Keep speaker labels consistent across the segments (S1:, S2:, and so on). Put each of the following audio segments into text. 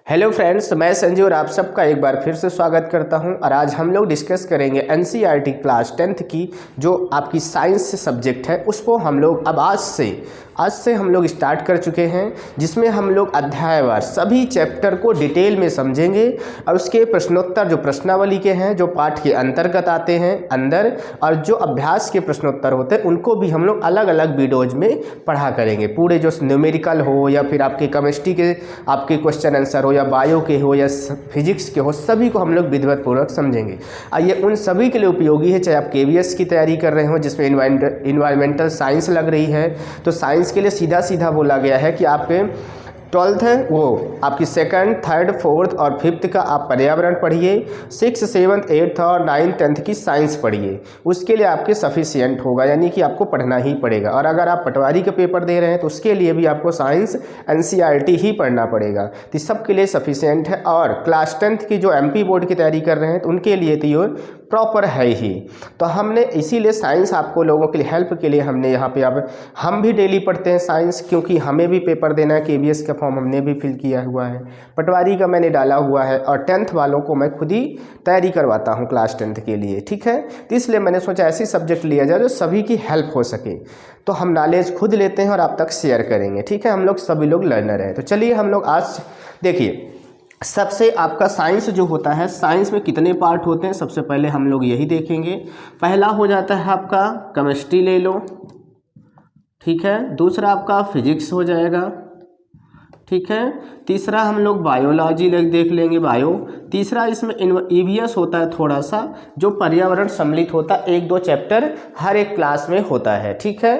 S1: Hello friends, मैं संजय और आप सबका एक बार फिर से स्वागत करता हूं। और आज हम लोग डिस्कस करेंगे एनसीईआरटी क्लास 10th की जो आपकी साइंस सब्जेक्ट है उसको हम लोग अब आज से हम लोग स्टार्ट कर चुके हैं, जिसमें हम लोग अध्यायवार सभी चैप्टर को डिटेल में समझेंगे और उसके प्रश्नोत्तर जो प्रश्नावली के हैं, जो पाठ के अंतर्गत आते हैं अंदर, और जो अभ्यास के प्रश्नोत्तर होते हैं उनको भी हम लोग अलग अलग वीडियोज में पढ़ा करेंगे। पूरे जो न्यूमेरिकल हो या फिर आपके केमिस्ट्री के आपके क्वेश्चन आंसर हो या बायो के हो या फिजिक्स के हो, सभी को हम लोग विधिवत पूर्वक समझेंगे। ये उन सभी के लिए उपयोगी है, चाहे आप केवीएस की तैयारी कर रहे हो जिसमें इन्वायरमेंटल साइंस लग रही है, तो साइंस के लिए सीधा सीधा बोला गया है कि आपके 12th है वो आपकी 2nd, 3rd, 4th और 5th का आप पर्यावरण पढ़िए, 6th, 7th, 8th और 9th, 10th की साइंस पढ़िए। उसके लिए आपके सफिशिएंट होगा, यानी कि आपको पढ़ना ही पड़ेगा। और अगर आप पटवारी का पेपर दे रहे हैं तो उसके लिए भी आपको साइंस एनसीईआरटी ही पढ़ना पड़ेगा, तो सबके लिए सफिशिएंट है। और क्लास 10th की जो एमपी बोर्ड की तैयारी कर रहे हैं तो उनके लिए तो ये प्रॉपर है ही। तो हमने इसीलिए साइंस आपको लोगों के लिए हेल्प के लिए हमने यहाँ पे अब हम भी डेली पढ़ते हैं साइंस, क्योंकि हमें भी पेपर देना है। केवीएस का फॉर्म हमने भी फिल किया हुआ है, पटवारी का मैंने डाला हुआ है, और 10th वालों को मैं खुद ही तैयारी करवाता हूँ क्लास 10th के लिए, ठीक है। तो इसलिए मैंने सोचा ऐसी सब्जेक्ट लिया जाए जो सभी की हेल्प हो सके। तो हम नॉलेज खुद लेते हैं और आप तक शेयर करेंगे, ठीक है। हम लोग सभी लोग लर्नर हैं। तो चलिए हम लोग आज देखिए, सबसे आपका साइंस जो होता है, साइंस में कितने पार्ट होते हैं सबसे पहले हम लोग यही देखेंगे। पहला हो जाता है आपका केमिस्ट्री ले लो, ठीक है। दूसरा आपका फिजिक्स हो जाएगा, ठीक है। तीसरा हम लोग बायोलॉजी देख लेंगे, बायो। तीसरा इसमें ईवीएस होता है थोड़ा सा, जो पर्यावरण सम्मिलित होता है, 1-2 चैप्टर हर एक क्लास में होता है, ठीक है।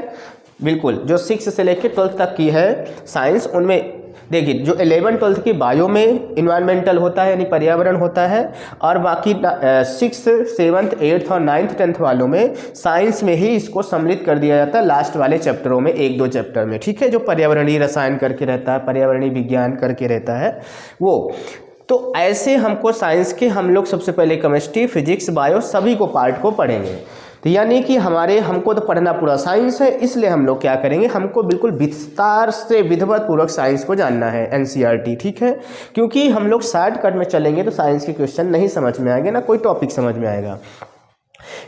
S1: बिल्कुल, जो 6 से लेकर 12th तक की है साइंस, उनमें देखिए जो 11, 12th की बायो में इन्वायरमेंटल होता है यानी पर्यावरण होता है, और बाकी 6th, 7th, 8th और 9th, 10th वालों में साइंस में ही इसको सम्मिलित कर दिया जाता है लास्ट वाले चैप्टरों में, 1-2 चैप्टर में, ठीक है। जो पर्यावरणीय रसायन करके रहता है, पर्यावरणीय विज्ञान करके रहता है वो। तो ऐसे हमको साइंस के हम लोग सबसे पहले केमिस्ट्री, फिजिक्स, बायो सभी को पार्ट को पढ़ेंगे। तो यानी कि हमको तो पढ़ना पूरा साइंस है, इसलिए हम लोग क्या करेंगे, हमको बिल्कुल विस्तार से विधिवत पूर्वक साइंस को जानना है, एनसीईआरटी, ठीक है। क्योंकि हम लोग शॉर्टकट में चलेंगे तो साइंस के क्वेश्चन नहीं समझ में आएंगे, ना कोई टॉपिक समझ में आएगा।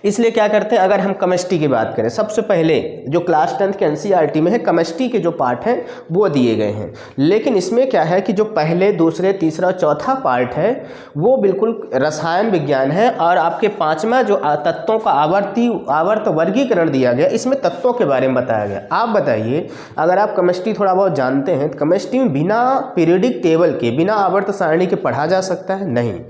S1: इसलिए क्या करते हैं, अगर हम केमिस्ट्री की बात करें, सबसे पहले जो क्लास 10th के एनसीईआरटी में है केमिस्ट्री के जो पार्ट हैं वो दिए गए हैं। लेकिन इसमें क्या है कि जो पहले, दूसरे, तीसरा, चौथा पार्ट है वो बिल्कुल रसायन विज्ञान है, और आपके 5वां जो तत्वों का आवर्त वर्गीकरण दिया गया, इसमें तत्वों के बारे में बताया गया। आप बताइए, अगर आप केमिस्ट्री थोड़ा बहुत जानते हैं तो केमिस्ट्री में बिना पीरियडिक टेबल के, बिना आवर्त सारणी के पढ़ा जा सकता है? नहीं,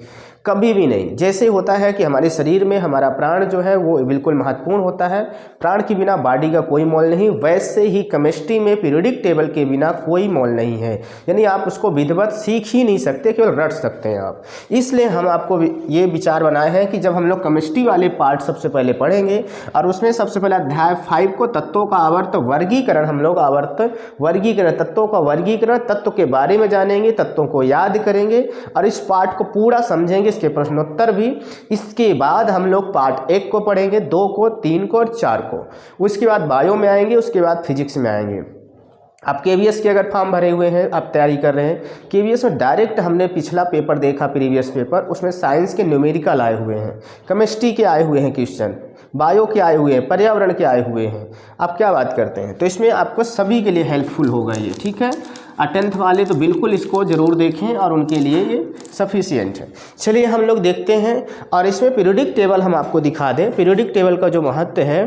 S1: कभी भी नहीं। जैसे होता है कि हमारे शरीर में हमारा प्राण जो है वो बिल्कुल महत्वपूर्ण होता है, प्राण के बिना बॉडी का कोई मोल नहीं, वैसे ही केमिस्ट्री में पीरियडिक टेबल के बिना कोई मोल नहीं है। यानी आप उसको विधिवत सीख ही नहीं सकते, केवल रट सकते हैं आप। इसलिए हम आपको ये विचार बनाए हैं कि जब हम लोग केमिस्ट्री वाले पार्ट सबसे पहले पढ़ेंगे, और उसमें सबसे पहले अध्याय 5 को तत्वों का आवर्त वर्गीकरण, हम लोग आवर्त वर्गीकरण, तत्वों का वर्गीकरण, तत्व के बारे में जानेंगे, तत्वों को याद करेंगे और इस पार्ट को पूरा समझेंगे, इसके प्रश्नोत्तर भी। इसके बाद हम लोग पार्ट 1 को पढ़ेंगे, 2 को, 3 को और 4 को। उसके बाद बायो में आएंगे, उसके बाद फिजिक्स में आएंगे। आप केवीएस के अगर फॉर्म भरे हुए हैं, आप तैयारी कर रहे हैं, केवीएस में डायरेक्ट हमने पिछला पेपर देखा, प्रीवियस पेपर, उसमें साइंस के न्यूमेरिकल आए हुए हैं, केमिस्ट्री के आए हुए हैं क्वेश्चन, बायो के आए हुए हैं, पर्यावरण के आए हुए हैं। आप क्या बात करते हैं? तो इसमें आपको सभी के लिए हेल्पफुल होगा ये, ठीक है। 10th वाले तो बिल्कुल इसको ज़रूर देखें और उनके लिए ये सफिशिएंट है। चलिए हम लोग देखते हैं, और इसमें पीरियडिक टेबल हम आपको दिखा दें। पीरियडिक टेबल का जो महत्व है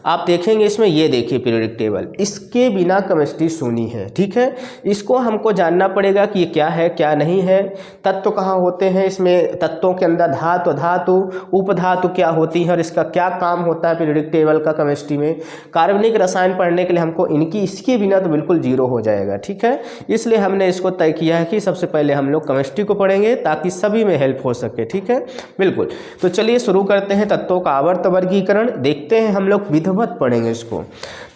S1: आप देखेंगे इसमें, ये देखिए पीरियडिक टेबल, इसके बिना केमिस्ट्री शून्य है, ठीक है। इसको हमको जानना पड़ेगा कि ये क्या है, क्या नहीं है, तत्व कहाँ होते हैं, इसमें तत्वों के अंदर धातु, उपधातु क्या होती है और इसका क्या काम होता है पीरियडिक टेबल का केमिस्ट्री में। कार्बनिक रसायन पढ़ने के लिए हमको इसके बिना तो बिल्कुल जीरो हो जाएगा, ठीक है। इसलिए हमने इसको तय किया है कि सबसे पहले हम लोग केमिस्ट्री को पढ़ेंगे ताकि सभी में हेल्प हो सके, ठीक है, बिल्कुल। तो चलिए शुरू करते हैं। तत्वों का आवर्त वर्गीकरण देखते हैं, हम लोग विधिवत पढ़ेंगे इसको।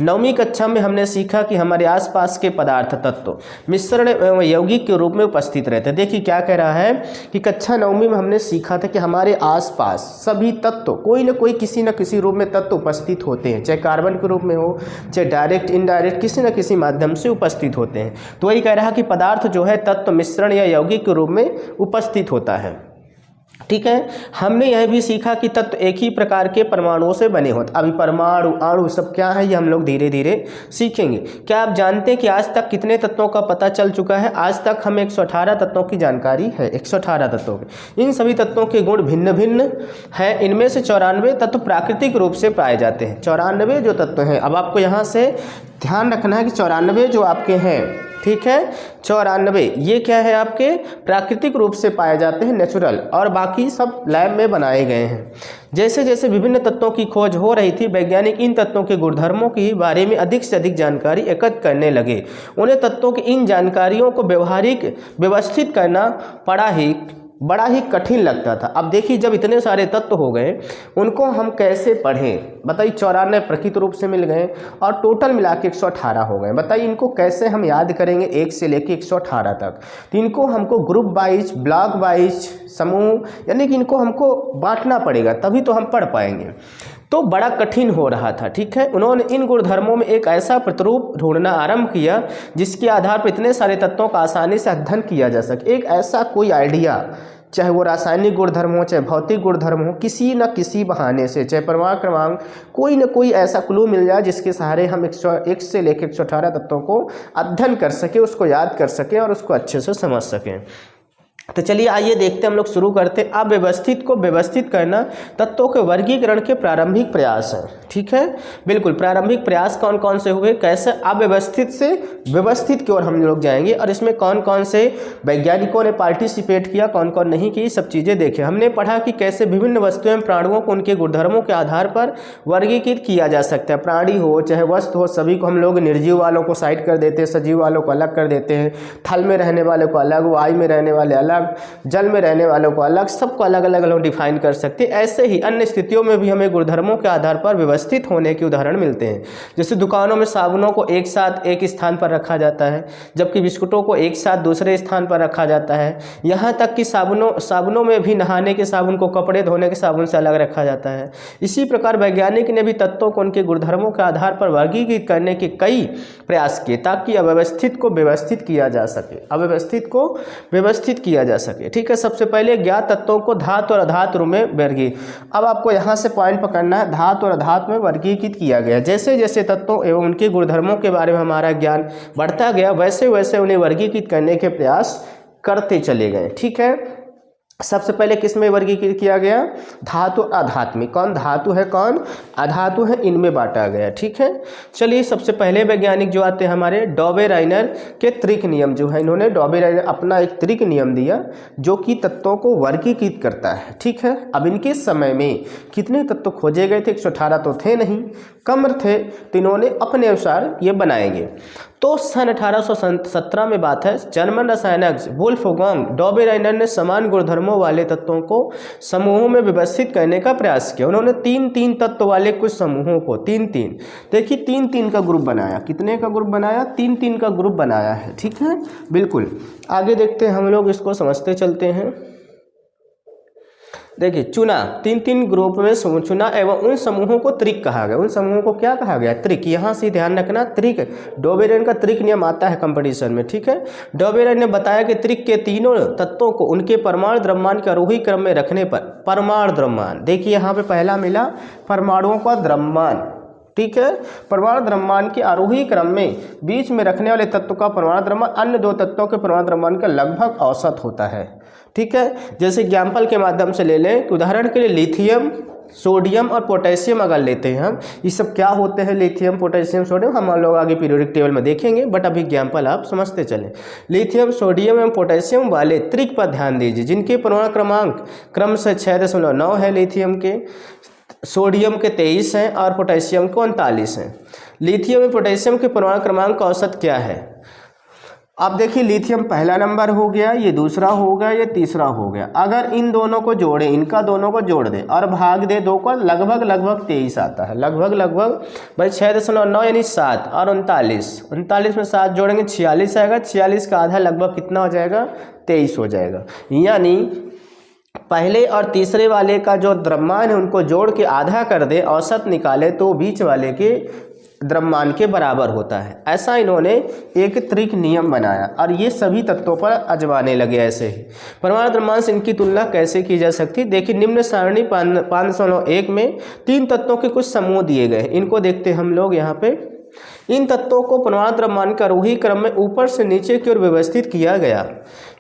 S1: 9वीं कक्षा में हमने सीखा कि हमारे आसपास के पदार्थ तत्व मिश्रण एवं यौगिक के रूप में उपस्थित रहते हैं। देखिए क्या कह रहा है कि कक्षा 9वीं में हमने सीखा था कि हमारे आसपास सभी तत्व कोई न कोई, किसी न किसी रूप में तत्व उपस्थित होते हैं, चाहे कार्बन के रूप में हो, चाहे डायरेक्ट इनडायरेक्ट, किसी न किसी माध्यम से उपस्थित होते हैं। तो वही कह रहा कि पदार्थ जो है तत्व मिश्रण या यौगिक के रूप में उपस्थित होता है। ठीक है, हमने यह भी सीखा कि तत्व एक ही प्रकार के परमाणुओं से बने होते। अभी परमाणु अणु सब क्या है ये हम लोग धीरे धीरे सीखेंगे। क्या आप जानते हैं कि आज तक कितने तत्वों का पता चल चुका है? आज तक हमें 118 तत्वों की जानकारी है। 118 तत्वों के, इन सभी तत्वों के गुण भिन्न भिन्न हैं। इनमें से 94 तत्व प्राकृतिक रूप से पाए जाते हैं। 94 जो तत्व हैं, अब आपको यहाँ से ध्यान रखना है कि 94 जो आपके हैं, ठीक है, 94 ये क्या है आपके प्राकृतिक रूप से पाए जाते हैं, नेचुरल, और बाकी सब लैब में बनाए गए हैं। जैसे जैसे विभिन्न तत्वों की खोज हो रही थी, वैज्ञानिक इन तत्वों के गुणधर्मों के बारे में अधिक से अधिक जानकारी एकत्र करने लगे। उन्हें तत्वों की इन जानकारियों को व्यवहारिक व्यवस्थित करना बड़ा ही कठिन लगता था। अब देखिए, जब इतने सारे तत्व हो गए, उनको हम कैसे पढ़ें? बताइए, 94 प्रकृति रूप से मिल गए और टोटल मिला के 118 हो गए। बताइए, इनको कैसे हम याद करेंगे 1 से लेके 118 तक? तो इनको हमको ग्रुप वाइज, ब्लॉक वाइज, समूह, यानी कि इनको हमको बांटना पड़ेगा, तभी तो हम पढ़ पाएंगे। तो बड़ा कठिन हो रहा था। ठीक है, उन्होंने इन गुणधर्मों में एक ऐसा प्रतिरूप ढूंढना आरंभ किया जिसके आधार पर इतने सारे तत्वों का आसानी से अध्ययन किया जा सके। एक ऐसा कोई आइडिया, चाहे वो रासायनिक गुणधर्म हो, चाहे भौतिक गुणधर्म हो, किसी न किसी बहाने से, चाहे परमाणु क्रमांक, कोई न कोई ऐसा क्लू मिल जाए जिसके सहारे हम 101 से लेकर 118 तत्वों को अध्ययन कर सके, उसको याद कर सके और उसको अच्छे से समझ सकें। तो चलिए आइए देखते हैं, हम लोग शुरू करते हैं। अव्यवस्थित को व्यवस्थित करना तत्वों के वर्गीकरण के प्रारंभिक प्रयास हैं। ठीक है, बिल्कुल, प्रारंभिक प्रयास कौन कौन से हुए, कैसे अव्यवस्थित से व्यवस्थित की ओर हम लोग जाएंगे, और इसमें कौन कौन से वैज्ञानिकों ने पार्टिसिपेट किया, कौन कौन नहीं की, सब चीज़ें देखें। हमने पढ़ा कि कैसे विभिन्न वस्तुएं प्राणुओं को उनके गुणधर्मों के आधार पर वर्गीकृत किया जा सकता है। प्राणी हो चाहे वस्तु हो, सभी को हम लोग निर्जीव वालों को साइड कर देते हैं, सजीव वालों को अलग कर देते हैं, थल में रहने वाले को अलग, वायु में रहने वाले अलग, जल में रहने वालों को अलग, सबको अलग अलग लोग डिफाइन कर सकते हैं। ऐसे ही अन्य स्थितियों में भी हमें गुणधर्मों के आधार पर व्यवस्थित होने के उदाहरण मिलते हैं। जैसे दुकानों में साबुनों को एक साथ एक स्थान पर रखा जाता है, जबकि बिस्कुटों को एक साथ दूसरे स्थान पर रखा जाता है। यहाँ तक कि साबुनों में भी नहाने के साबुन को कपड़े धोने के साबुन से अलग रखा जाता है। इसी प्रकार वैज्ञानिक ने भी तत्वों को उनके गुणधर्मों के आधार पर वर्गीकृत करने के कई प्रयास किए ताकि अव्यवस्थित को व्यवस्थित किया जा सके, अव्यवस्थित को व्यवस्थित किया जा सके। ठीक है, सबसे पहले ज्ञात तत्वों को धातु और अधातु रूप में वर्गीकृत, अब आपको यहाँ से पॉइंट पकड़ना है, धातु और अधातु में वर्गीकृत किया गया। जैसे जैसे तत्वों एवं उनके गुणधर्मों के बारे में हमारा ज्ञान बढ़ता गया, वैसे वैसे उन्हें वर्गीकृत करने के प्रयास करते चले गए। ठीक है, सबसे पहले किस में वर्गीकृत किया गया? धातु अधातु में। कौन धातु है, कौन अधातु है, इनमें बांटा गया। ठीक है, चलिए सबसे पहले वैज्ञानिक जो आते हैं हमारे डॉबेराइनर के त्रिक नियम जो है, इन्होंने डॉबेराइनर अपना एक त्रिक नियम दिया जो कि तत्वों को वर्गीकृत करता है। ठीक है, अब इनके समय में कितने तत्व खोजे गए थे? 118 तो थे नहीं, कम थे, तो इन्होंने अपने अनुसार ये बनाएंगे। तो सन 1817 में बात है, जर्मन रसायनज्ञ वुल्फगांग डॉबेराइनर ने समान गुणधर्मों वाले तत्वों को समूहों में व्यवस्थित करने का प्रयास किया। उन्होंने 3-3 तत्व वाले कुछ समूहों को 3-3, देखिए 3-3 का ग्रुप बनाया। कितने का ग्रुप बनाया? 3-3 का ग्रुप बनाया है। ठीक है, बिल्कुल, आगे देखते हैं, हम लोग इसको समझते चलते हैं। देखिए, चुना, 3-3 ग्रुप में चुना एवं उन समूहों को त्रिक कहा गया। उन समूहों को क्या कहा गया? त्रिक। यहाँ से ध्यान रखना, त्रिक, डॉबेराइनर का त्रिक नियम आता है कंपटीशन में। ठीक है, डॉबेराइनर ने बताया कि त्रिक के तीनों तत्वों को उनके परमाणु द्रव्यमान के आरोही क्रम में रखने पर, परमाणु द्रव्यमान, देखिए यहाँ पे पहला मिला परमाणुओं का द्रव्यमान। ठीक है, परमाणु द्रव्यमान के आरोही क्रम में बीच में रखने वाले तत्व का परमाणु द्रव्यमान अन्य दो तत्वों के परमाणु द्रव्यमान का लगभग औसत होता है। ठीक है, जैसे एग्जाम्पल के माध्यम से ले लें कि उदाहरण के लिए लिथियम, सोडियम और पोटेशियम अगर लेते हैं हम, ये सब क्या होते हैं? लिथियम, पोटेशियम, सोडियम, हम लोग आगे पीरियोडिक टेबल में देखेंगे, बट अभी एग्जाम्पल आप समझते चलें। लिथियम, सोडियम एवं पोटेशियम वाले त्रिक पर ध्यान दीजिए, जिनके परमाणु क्रमांक क्रम से 6.9 है, लिथियम के, सोडियम के 23 हैं और पोटेशियम के 39 हैं। लिथियम और पोटेशियम के परमाणु क्रमांक का औसत क्या है? अब देखिए, लिथियम पहला नंबर हो गया, ये दूसरा हो गया, ये तीसरा हो गया। अगर इन दोनों को जोड़ें, इनका दोनों को जोड़ दें और भाग दे 2 को, लगभग 23 आता है। लगभग भाई 6.9 यानी 7 और 39 में 7 जोड़ेंगे 46 आएगा। 46 का आधा लगभग कितना हो जाएगा? 23 हो जाएगा। यानी पहले और तीसरे वाले का जो द्रव्यमान है उनको जोड़ के आधा कर दे, औसत निकाले तो बीच वाले के द्रव्यमान के बराबर होता है। ऐसा इन्होंने एक त्रिक नियम बनाया और ये सभी तत्वों पर आजमाने लगे। ऐसे ही परमाणु द्रव्यमान से इनकी तुलना कैसे की जा सकती। देखिए निम्न सारणी 501 में 3 तत्वों के कुछ समूह दिए गए, इनको देखते हम लोग यहाँ पे। इन तत्वों को परमाणु द्रव्यमान के आरोही क्रम में ऊपर से नीचे की ओर व्यवस्थित किया गया।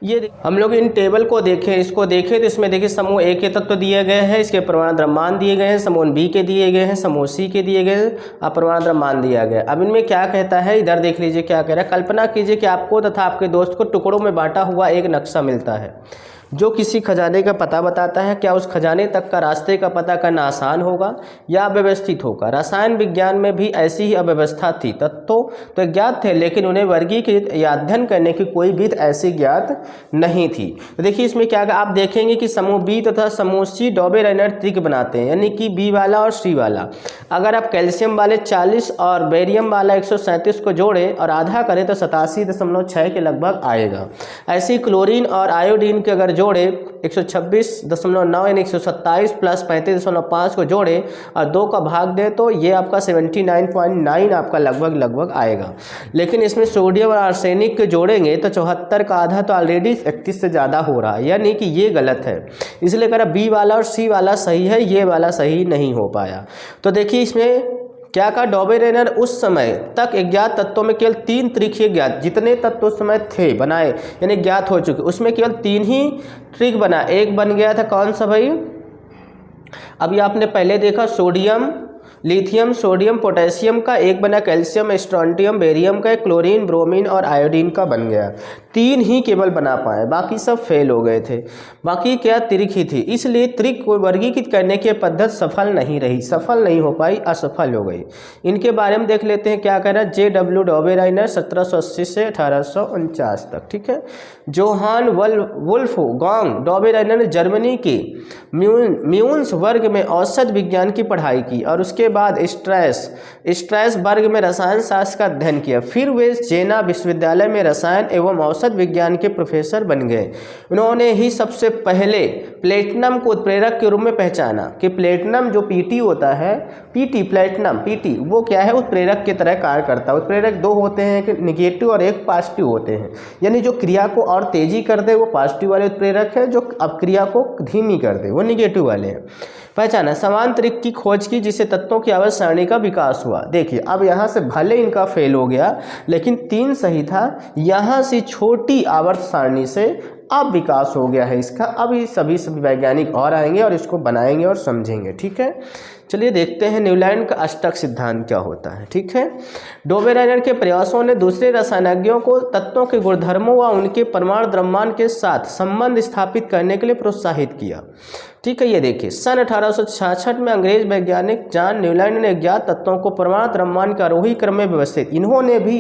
S1: ये हम लोग इन टेबल को देखें, इसको देखें तो इसमें देखिए समूह ए के तत्व दिए गए हैं, इसके परमाणु द्रव्यमान दिए गए हैं, समूह बी के दिए गए हैं, समूह सी के दिए गए हैं और परमाणु द्रव्यमान दिया गया। अब इनमें क्या कहता है, इधर देख लीजिए क्या कह रहा है। कल्पना कीजिए कि आपको तथा आपके दोस्त को टुकड़ों में बांटा हुआ एक नक्शा मिलता है जो किसी खजाने का पता बताता है। क्या उस खजाने तक का रास्ते का पता करना आसान होगा या अव्यवस्थित होगा। रसायन विज्ञान में भी ऐसी ही अव्यवस्था थी। तत्व तो ज्ञात थे लेकिन उन्हें वर्गीकृत या अध्ययन करने की कोई विधि ऐसी ज्ञात नहीं थी। तो देखिए इसमें क्या आप देखेंगे कि समूह बी तथा समूह सी डॉबे-रेनर त्रिक बनाते हैं, यानी कि बी वाला और सी वाला। अगर आप कैल्शियम वाले 40 और बेरियम वाला 137 को जोड़ें और आधा करें तो 87.6 के लगभग आएगा। ऐसी क्लोरीन और आयोडीन के अगर जोड़े 126.9 यानी 127 प्लस 35.5 को जोड़े और 2 का भाग दे तो ये आपका 79.9 आपका लगभग आएगा। लेकिन इसमें सोडियम और आर्सेनिक के जोड़ेंगे तो 74 का आधा तो ऑलरेडी 31 से ज़्यादा हो रहा है, यानी कि ये गलत है। इसलिए अगर बी वाला और सी वाला सही है, ये वाला सही नहीं हो पाया। तो देखिए इसमें क्या कहा, डॉबे-रेनर उस समय तक ज्ञात तत्वों में केवल 3 ट्रिक ही ज्ञात, जितने तत्व उस समय थे बनाए यानी ज्ञात हो चुके, उसमें केवल 3 ही ट्रिक बना। एक बन गया था कौन सा भाई, अभी आपने पहले देखा सोडियम, लिथियम, सोडियम, पोटेशियम का। एक बना कैल्शियम, स्ट्रोंटियम, बेरियम का। क्लोरीन, ब्रोमीन और आयोडीन का बन गया। 3 ही केवल बना पाए, बाकी सब फेल हो गए थे। बाकी क्या त्रिक ही थी, इसलिए त्रिक को वर्गीकृत करने की पद्धति सफल नहीं रही, सफल नहीं हो पाई, असफल हो गई। इनके बारे में देख लेते हैं क्या कह रहा है। J.W. डॉबे-रेनर 1780 से 1849 तक, ठीक है। जोहान वुल्फगांग डॉबे-रेनर जर्मनी के म्यून्स वर्ग में औषध विज्ञान की पढ़ाई की और उसके बाद स्ट्रैसबर्ग में रसायन शास्त्र का अध्ययन किया। फिर वे जेना विश्वविद्यालय में रसायन एवं औषध विज्ञान के प्रोफेसर बन गए। उन्होंने ही सबसे पहले प्लेटिनम को उत्प्रेरक के रूप में पहचाना कि प्लेटिनम जो पीटी होता है, प्लेटिनम पीटी वो क्या है, उत्प्रेरक की तरह कार्य करता है। उत्प्रेरक 2 होते हैं, एक निगेटिव और एक पॉजिटिव होते हैं, यानी जो क्रिया को और तेजी कर दे वो पॉजिटिव वाले उत्प्रेरक है, जो अब क्रिया को धीमी कर दे वो निगेटिव वाले हैं। पहचाना, समान त्रिक की खोज की जिससे तत्वों की आवर्त सारणी का विकास हुआ। देखिए अब यहाँ से भले इनका फेल हो गया लेकिन 3 सही था। यहाँ से छोटी आवर्त सारणी से अब विकास हो गया है इसका। अब ये सभी वैज्ञानिक और आएंगे और इसको बनाएंगे और समझेंगे, ठीक है। चलिए देखते हैं न्यूलैंड का अष्टक सिद्धांत क्या होता है, ठीक है। डॉबे-रेनर के प्रयासों ने दूसरे रसायनज्ञों को तत्वों के गुणधर्मों व उनके परमाणु द्रव्यमान के साथ संबंध स्थापित करने के लिए प्रोत्साहित किया, ठीक है। ये देखिए सन 1866 में अंग्रेज वैज्ञानिक जॉन न्यूलैंड ने ज्ञात तत्वों को परमाणु द्रव्यमान के आरोही क्रम में व्यवस्थित, इन्होंने भी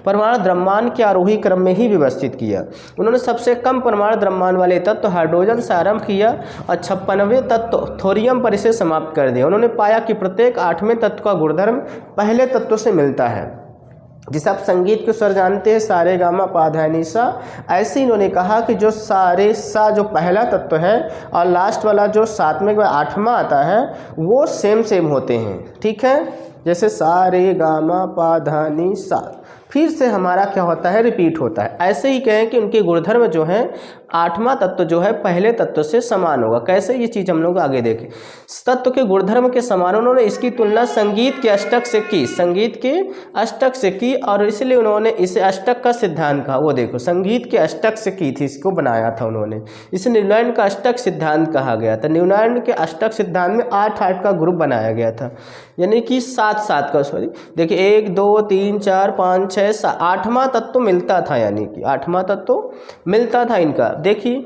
S1: परमाणु द्रव्यमान के आरोही क्रम में ही व्यवस्थित किया। उन्होंने सबसे कम परमाणु द्रव्यमान वाले तत्व हाइड्रोजन से आरंभ किया और 56वें तत्व थोरियम पर इसे समाप्त कर दिया। उन्होंने पाया कि प्रत्येक 8वें तत्व का गुणधर्म पहले तत्व से मिलता है। जिसे आप संगीत के स्वर जानते हैं, सारे गामा पा धा नि सा, ऐसे इन्होंने कहा कि जो सारे सा जो पहला तत्व है और लास्ट वाला जो 7वें के बाद 8वां आता है वो सेम होते हैं, ठीक है। जैसे सारे गामा पा धा नि सा, फिर से हमारा क्या होता है, रिपीट होता है। ऐसे ही कहें कि उनके गुणधर्म जो हैं 8वां तत्व जो है पहले तत्व से समान होगा। कैसे, ये चीज़ हम लोग आगे देखें। तत्व के गुणधर्म के समान, उन्होंने इसकी तुलना संगीत के अष्टक से की, संगीत के अष्टक से की और इसलिए उन्होंने इसे अष्टक का सिद्धांत कहा। वो देखो संगीत के अष्टक से की थी, इसको बनाया था उन्होंने, इसे न्यूलैंड का अष्टक सिद्धांत कहा गया था। न्यूलैंड के अष्टक सिद्धांत में 8 का ग्रुप बनाया गया था, यानी कि 7 का, सॉरी देखिए 1 2 3 4 5 6 7, 8वां तत्व मिलता था, यानी कि 8वां तत्व मिलता था इनका। देखिए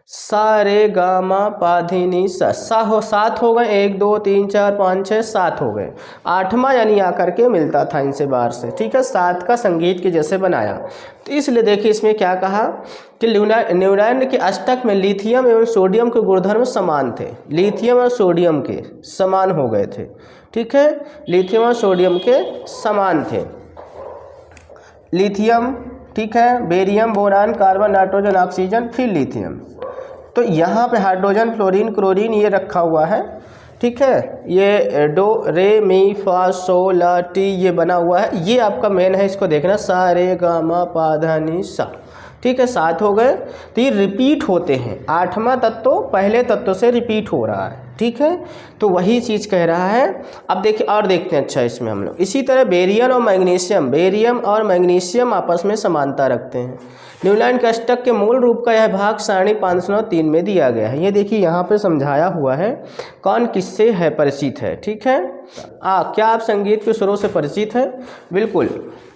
S1: सारे गामा पाधी नी सा हो 7 हो गए, 1 2 3 4 5 6 7 हो गए। 8वां यानी आकर के मिलता था इनसे बाहर से, ठीक है। 7 का संगीत के जैसे बनाया। तो इसलिए देखिए इसमें क्या कहा कि न्यूलैंड के अष्टक में लिथियम एवं सोडियम के गुणधर्म समान थे, लिथियम और सोडियम के समान हो गए थे, ठीक है। लिथियम और सोडियम के समान थे, लिथियम, ठीक है, barium, boron, carbon, nitrogen, oxygen, फिर लिथियम। तो यहाँ पे हाइड्रोजन, फ्लोरीन, क्लोरीन ये रखा हुआ है, ठीक है। ये डो रे मी फा सो ला टी ये बना हुआ है, ये आपका मेन है, इसको देखना, सा रे गा मा पा धा नी सा, ठीक है। 7 हो गए। तो ये रिपीट होते हैं, 8वां तत्व पहले तत्व से रिपीट हो रहा है, ठीक है। तो वही चीज़ कह रहा है। अब देखिए और देखते हैं, अच्छा इसमें हम लोग इसी तरह बेरियम और मैग्नीशियम आपस में समानता रखते हैं। न्यूलैंड के अष्टक के मूल रूप का यह भाग सारणी 503 में दिया गया है। ये देखिए यहाँ पे समझाया हुआ है कौन किससे है परिचित है, ठीक है। क्या आप संगीत के सुरों से परिचित हैं? बिल्कुल।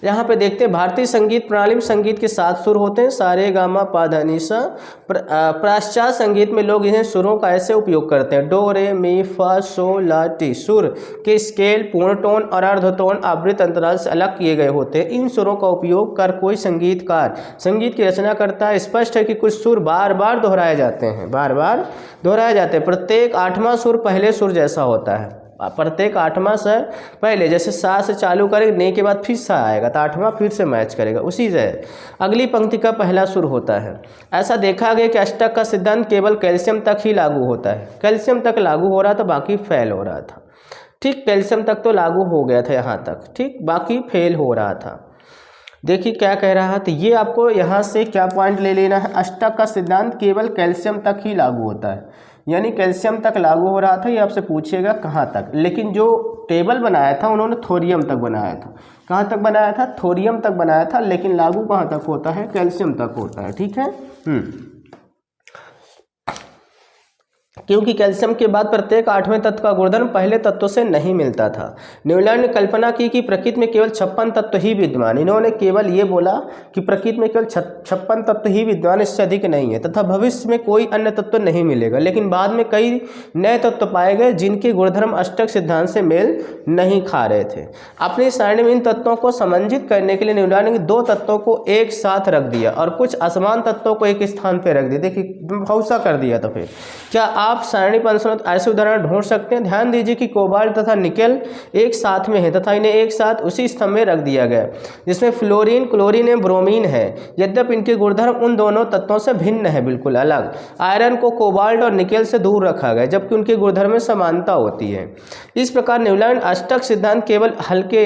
S1: यहाँ पे देखते हैं भारतीय संगीत प्रणाली में संगीत के 7 सुर होते हैं, सा रे गा मा पा धा नी सा। पाश्चात्य संगीत में लोग इन्हें सुरों का ऐसे उपयोग करते हैं, डो रे मी फा सो ला टी। सुर के स्केल पूर्ण टोन और अर्धटोन आवृत्त अंतराल से अलग किए गए होते हैं। इन सुरों का उपयोग कर कोई संगीतकार संगीत की रचना करता है। स्पष्ट है कि कुछ सुर बार बार दोहराए जाते हैं, प्रत्येक 8वां सुर पहले सुर जैसा होता है, प्रत्येक 8वां से पहले, जैसे सा से चालू करेंगे ने के बाद फिर सा आएगा तो 8वां फिर से मैच करेगा, उसी से अगली पंक्ति का पहला सुर होता है। ऐसा देखा गया कि अष्टक का सिद्धांत केवल कैल्शियम तक ही लागू होता है। कैल्शियम तक लागू हो रहा था, बाकी फेल हो रहा था, ठीक। कैल्शियम तक तो लागू हो गया था यहाँ तक, ठीक, बाकी फेल हो रहा था। देखिए क्या कह रहा है, तो ये आपको यहाँ से क्या पॉइंट ले लेना है, अष्टक का सिद्धांत केवल कैल्शियम तक ही लागू होता है, यानी कैल्शियम तक लागू हो रहा था। ये आपसे पूछेगा कहाँ तक, लेकिन जो टेबल बनाया था उन्होंने थोरियम तक बनाया था। कहाँ तक बनाया था? थोरियम तक बनाया था, लेकिन लागू कहाँ तक होता है? कैल्शियम तक होता है, ठीक है। क्योंकि कैल्शियम के बाद प्रत्येक 8वें तत्व का गुणधर्म पहले तत्व से नहीं मिलता था। न्यूलैंड ने कल्पना की कि प्रकृति में केवल 56 तत्व ही विद्यमान। इन्होंने केवल ये बोला कि प्रकृति में केवल 56 तत्व ही विद्यमान, इससे अधिक नहीं है, तथा भविष्य में कोई अन्य तत्व नहीं मिलेगा। लेकिन बाद में कई नए तत्व पाए गए जिनके गुणधर्म अष्टक सिद्धांत से मेल नहीं खा रहे थे। अपनी सारणी में इन तत्वों को समंजित करने के लिए न्यूलैंड ने 2 तत्वों को एक साथ रख दिया और कुछ असमान तत्वों को एक स्थान पर रख दिया। देखिए भौसा कर दिया। तो फिर क्या आप सारणी 500 ऐसे उदाहरण ढूंढ सकते हैं? ध्यान दीजिए कि कोबाल्ट तथा निकेल एक साथ में है तथा इन्हें एक साथ उसी स्तंभ में रख दिया गया, जिसमें फ्लोरीन, क्लोरीन एवं ब्रोमीन है। यद्यपि इनके गुणधर्म उन दोनों तत्वों से भिन्न है, बिल्कुल अलग। आयरन को कोबाल्ट और निकेल से दूर रखा गया, जबकि उनके गुणधर्म में समानता होती है। इस प्रकार न्यूलैंड अष्टक सिद्धांत केवल हल्के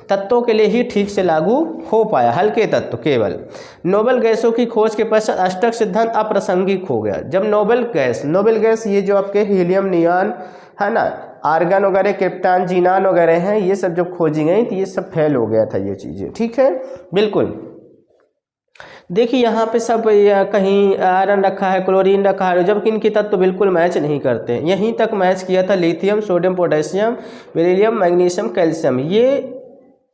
S1: तत्वों के लिए ही ठीक से लागू हो पाया, हल्के तत्व केवल। नोबेल गैसों की खोज के पश्चात अष्टक सिद्धांत अप्रासंगिक हो गया। जब नोबेल गैस ये जो आपके हीलियम, नियॉन है ना, आर्गन वगैरह, क्रिप्टॉन, जीनान वगैरह हैं, ये सब जब खोजी गई तो ये सब फेल हो गया था ये चीज़ें, ठीक है। बिल्कुल देखिए यहाँ पे सब कहीं आयरन रखा है, क्लोरीन रखा है, जबकि इनके तत्व बिल्कुल मैच नहीं करते। यहीं तक मैच किया था lithium, sodium, potassium, beryllium, magnesium, calcium, ये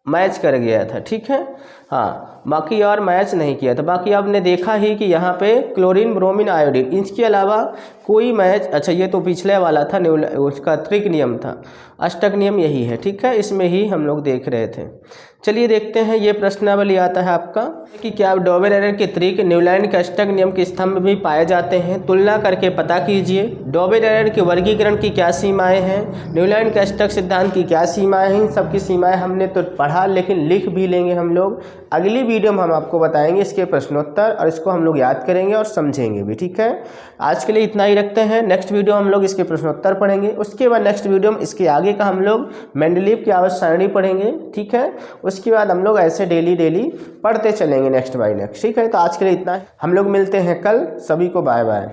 S1: मैच कर गया था, ठीक है। हाँ, बाकी और मैच नहीं किया था। बाकी आपने देखा ही कि यहाँ पे क्लोरीन, ब्रोमीन, आयोडीन, इसके अलावा कोई मैच, अच्छा ये तो पिछले वाला था, उसका त्रिक नियम था, अष्टक नियम यही है, ठीक है, इसमें ही हम लोग देख रहे थे। चलिए देखते हैं, ये प्रश्नावली आता है आपका कि क्या डॉबेल-एरर के त्रिक न्यूलैंड के अष्टक नियम के स्तंभ भी पाए जाते हैं? तुलना करके पता कीजिए। डॉबेल-एरर के वर्गीकरण की क्या सीमाएं हैं? न्यूलैंड के अष्टक सिद्धांत की क्या सीमाएं हैं? इन सबकी सीमाएं हमने तो पढ़ा, लेकिन लिख भी लेंगे हम लोग। अगली वीडियो में हम आपको बताएंगे इसके प्रश्नोत्तर, और इसको हम लोग याद करेंगे और समझेंगे भी, ठीक है। आज के लिए इतना ही रखते हैं। नेक्स्ट वीडियो हम लोग इसके प्रश्नोत्तर पढ़ेंगे, उसके बाद नेक्स्ट वीडियो में इसके आगे का हम लोग मेंडलीव की आवर्त सारणी पढ़ेंगे, ठीक है। उसके बाद हम लोग ऐसे डेली पढ़ते चलेंगे नेक्स्ट बाय नेक्स्ट, ठीक है। तो आज के लिए इतना, हम लोग मिलते हैं कल। सभी को बाय बाय।